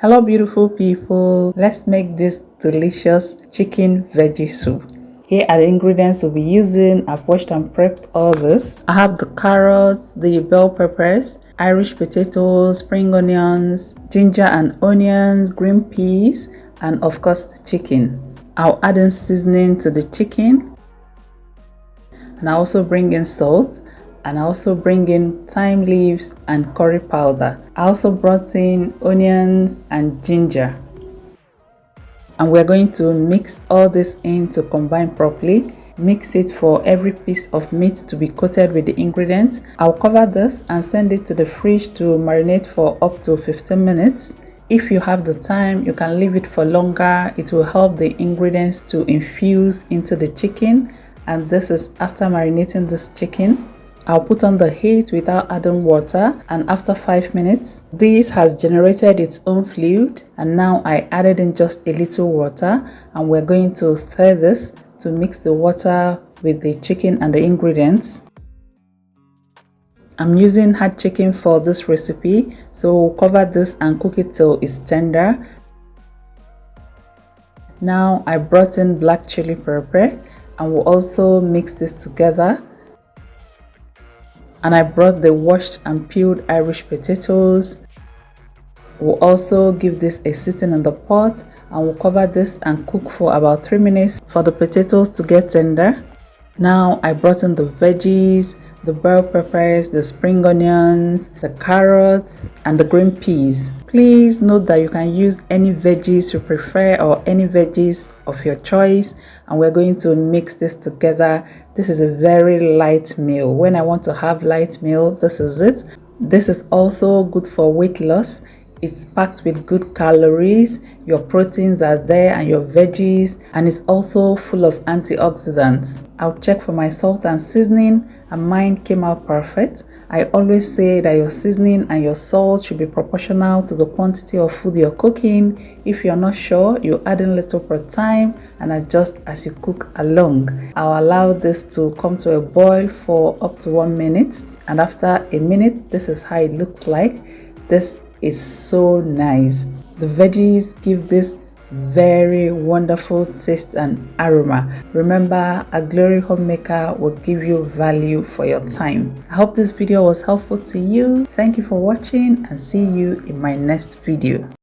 Hello beautiful people, let's make this delicious chicken veggie soup. Here are the ingredients we'll be using. I've washed and prepped all this. I have the carrots, the bell peppers, Irish potatoes, spring onions, ginger and onions, green peas, and of course the chicken. I'll add in seasoning to the chicken, and I also bring in salt, and I also bring in thyme leaves and curry powder. I also brought in onions and ginger, and we're going to mix all this in to combine properly. Mix it for every piece of meat to be coated with the ingredients. I'll cover this and send it to the fridge to marinate for up to 15 minutes. If you have the time, you can leave it for longer. It will help the ingredients to infuse into the chicken. And this is after marinating this chicken. I'll put on the heat without adding water, and after 5 minutes this has generated its own fluid, and now I added in just a little water, and we're going to stir this to mix the water with the chicken and the ingredients. I'm using hard chicken for this recipe, so we'll cover this and cook it till it's tender. Now I brought in black chili pepper, and we'll also mix this together. And I brought the washed and peeled Irish potatoes. We'll also give this a sitting in the pot, and we'll cover this and cook for about 3 minutes for the potatoes to get tender. Now I brought in the veggies, the bell peppers, the spring onions, the carrots, and the green peas. Please note that you can use any veggies you prefer or any veggies of your choice, and we're going to mix this together. This is a very light meal. When I want to have light meal, this is it. This is also good for weight loss. It's packed with good calories, your proteins are there and your veggies, and it's also full of antioxidants. I'll check for my salt and seasoning, and mine came out perfect. I always say that your seasoning and your salt should be proportional to the quantity of food you're cooking. If you're not sure, you add in little per time and adjust as you cook along. I'll allow this to come to a boil for up to 1 minute, and after a minute, this is how it looks like. This is so nice. The veggies give this very wonderful taste and aroma. Remember, a Glory Homemaker will give you value for your time. I hope this video was helpful to you. Thank you for watching, and see you in my next video.